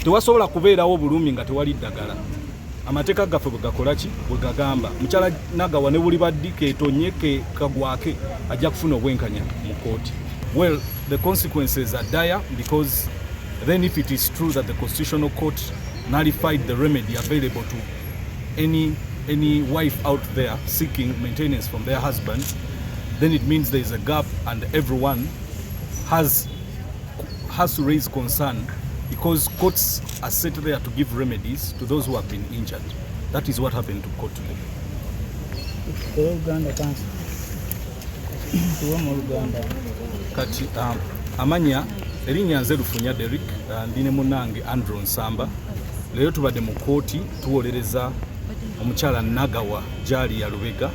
tewasobola kubeerawo bulumi nga tewali ddagala. Amateeka gaffe bwe gakola ki bwe gagamba mukyala Nagawa ne buli baddi keetonye ke kagwake ajja kufuna obwenkanya mu kooti. Well, the consequences are dire because then if it is true that the Constitutional Court nullified the remedy available to any wife out there seeking maintenance from their husband, then it means there is a gap and everyone has to raise concern because courts are set there to give remedies to those who have been injured. That is what happened to court today. Kati amanya erinnya nze Lufuna Derick ndine munnange Andrew Nsamba. Leero tubadde mu kooti tuwolereza omukyala Nagawa gyali ya LUBEGA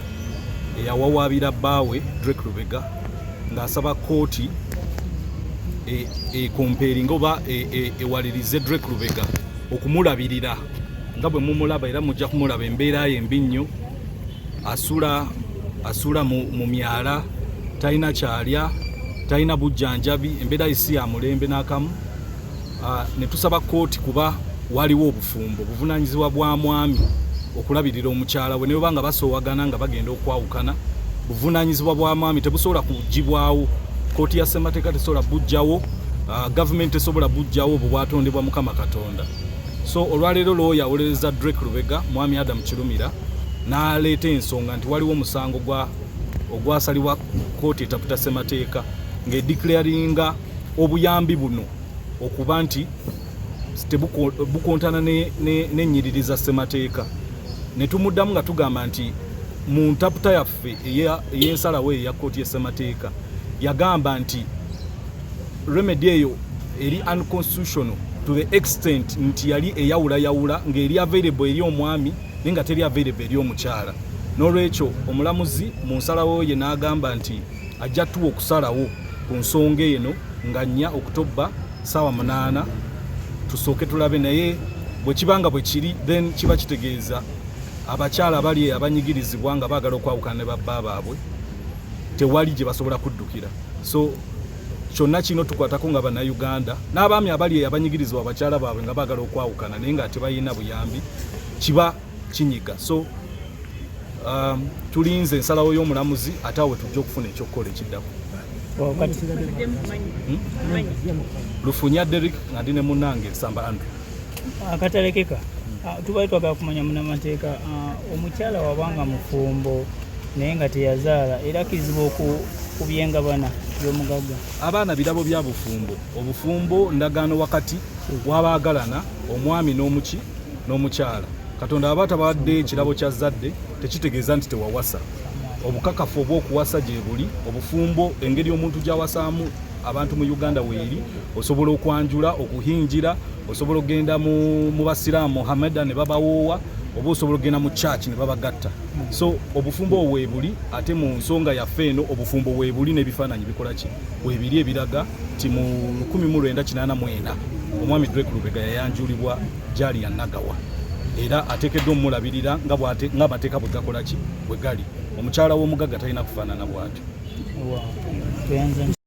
eyawawaabira bbaawe Derick LUBEGA ng'asaba kooti comparing oba ewalirize Derick LUBEGA okumulabirira nga bwe mumulaba era mujja kumulaba embeera ye mbi nnyo, asula mu myala, talina kyalya, talina bujjanjabi, embeera ye si ya mulembe n'akamu. Ne tusaba kooti kuba waliwo obufumbo buvunaanyizibwa bwa mwami okulabirira omukyala we ne banga basoowagana nga bagenda okwawukana. Buvunaanyizibwa bwa mwami tebusobola kugibwawo, kooti ya ssemateeka tesobola bujjawo, gavumenti tesobola bujjawo obwo bwatondebwa Mukama Katonda. So olwaleero looya awolereza Derick LUBEGA mwami Adam Kirumira n'aleeta ensonga nti waliwo omusango ogwasalibwa kooti etaputa ssemateeka ng'edeclaringa obuyambi buno okuba nti bukontana n'ennyiriri za ssemateeka. Ne tumuddamu nga tugamba nti mu ntaputa yaffe ey'ensalawo eya kooti ya ssemateeka yagamba nti remedy eyo eri unconstitutional to the extent nti yali eyawulayawula ng'eri available eri omwami naye nga teri available eri omukyala. N'olwekyo omulamuzi mu nsalawo ye n'agamba nti ajja tuwa okusalawo ku nsonga eno nga 4 Oktoba 8 tusooke tulabe, naye bwe kibanga bwe kiri then kiba kitegeeza abakyala abali abanyigirizibwa nga baagala okwawukana ne babba baabwe tewali gye basobola kuddukira. So kyonna kino tukwatako nga bannayuganda n'abaami abali abanyigirizibwa abakyala baabwe nga baagala okwawukana naye nga tebalina buyambi kiba kinyiga. So tulinze ensalawo y'omulamuzi ate awo tujja okufuna ekyokukola ekiddako. Lufuna Derick nga ndine munnange Nsamba Andrew. Akatalekeka tubaali twagala kumanya munnamateeka omukyala wabanga mufumbo naye nga teyazaala era kizibu okubyenga bana by'omugagga. Abaana birabo bya bufumbo. Obufumbo ndagaano wakati w'abaagalana omwami n'omukyala. Katonda aba tabawadde ekirabo kya zadde tekitegeeza nti tewawasa. Obukakafu obw'okuwasa gye buli. Obufumbo engeri omuntu gy'awasaamu abantu mu Uganda weeri, osobola okwanjula, okuhinjira, osobola okgenda mu basiraamu Muhammad ne babawoowa, oba osobola okgenda mu church ne babagatta. So obufumbo weebuli ate mu nsonga yaffe eno obufumbo weebuli n'ebifaananyi bikola ki weebiri ebiraga nti mu 1984 omwami Derick LUBEGA yayanjulibwa gyali ya Nagawa era ateekeddwa omulabirira nga amateeka bwe gakola ki bwe gali. Omukyala w'omugagga talina kufaanana bw'atyo.